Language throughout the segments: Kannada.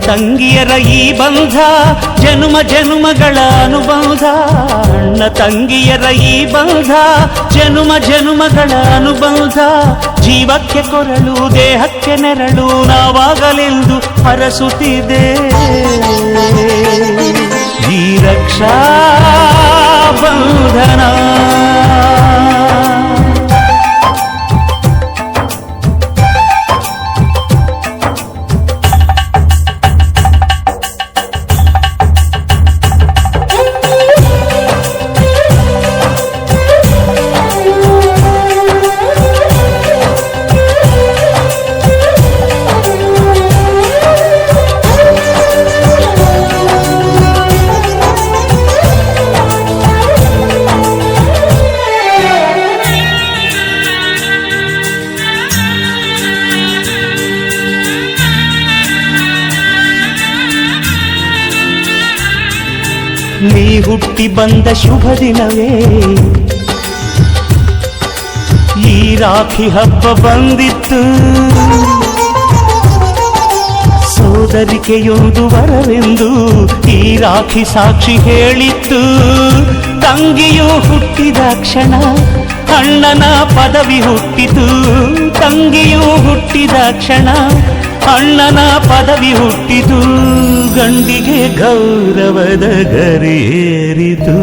ತಂಗಿಯರ ಈ ಬಂಧ ಜನುಮ ಜನುಮಗಳ ಅನುಬಂಧ. ಅಣ್ಣ ತಂಗಿಯರ ಈ ಬಂಧ ಜನುಮ ಜನುಮಗಳ ಅನುಬಂಧ. ಜೀವಕ್ಕೆ ಕೊರಳು ದೇಹಕ್ಕೆ ನೆರಳು ನಾವಾಗಲೆಂದು ಹರಸುತ್ತಿದೆ ಈ ರಕ್ಷಾ ಬಂಧನ. ನೀ ಹುಟ್ಟಿ ಬಂದ ಶುಭ ದಿನವೇ ಈ ರಾಖಿ ಹಬ್ಬ ಬಂದಿತ್ತು. ಸೋದರಿಕೆಯೊಂದು ವರವೆಂದು ಈ ರಾಖಿ ಸಾಕ್ಷಿ ಹೇಳಿತ್ತು. ತಂಗಿಯು ಹುಟ್ಟಿದ ಕ್ಷಣ ಅಣ್ಣನ ಪದವಿ ಹುಟ್ಟಿತು. ತಂಗಿಯು ಹುಟ್ಟಿದ ಕ್ಷಣ ಅಣ್ಣನ ಪದವಿ ಹುಟ್ಟಿತು. ಗಂಡಿಗೆ ಗೌರವದ ಗರಿಯೇರಿತು.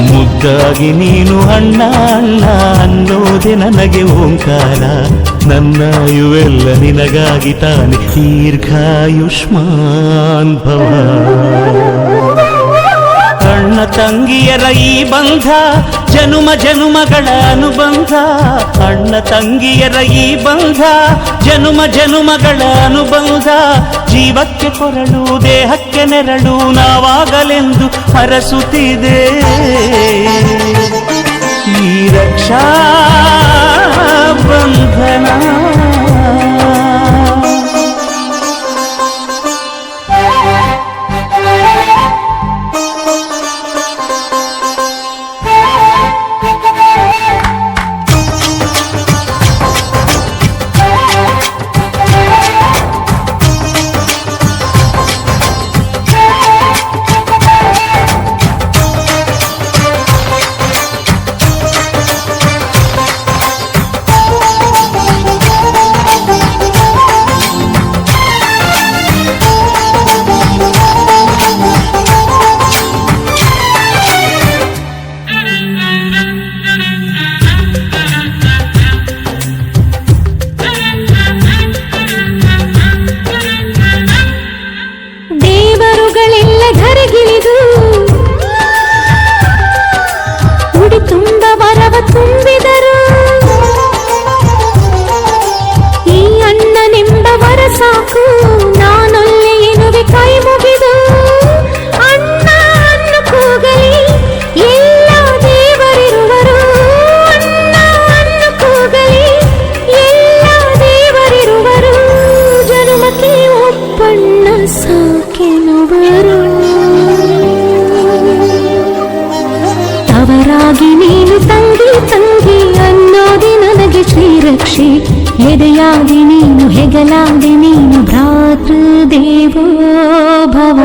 ಮುದ್ದಾಗಿ ನೀನು ಅಣ್ಣ ಅಣ್ಣ ಅನ್ನೋದೆ ನನಗೆ ಓಂಕಾರ. ನನ್ನ ಇವೆಲ್ಲ ನಿನಗಾಗಿ ತಾನೆ ದೀರ್ಘಾಯುಷ್ಮಾನ್ ಭವ. ಅಣ್ಣ ತಂಗಿಯರ ಈ ಬಂಧ ಜನುಮ ಜನುಮಗಳ ಅನುಬಂಧ. ಅಣ್ಣ ತಂಗಿಯರ ಈ ಬಂಧ ಜನುಮ ಜನುಮಗಳ ಅನುಬಂಧ. ಜೀವಕ್ಕೆ ಕೊರಳು ದೇಹಕ್ಕೆ ನೆರಳು ನಾವಾಗಲೆಂದು ಹರಸುತ್ತಿದೆ ಈ ರಕ್ಷಾ ಬಂಧನ. ಅವರಾಗಿ ನೀನು ತಂಗಿ ತಂಗಿ ಅನ್ನೋದಿ ನನಗೆ ಶ್ರೀರಕ್ಷೆ. ಎದೆಯಾಗಿ ನೀನು ಹೆಗಲಾಗಿ ನೀನು ಭ್ರಾತೃ ದೇವೋ ಭವ.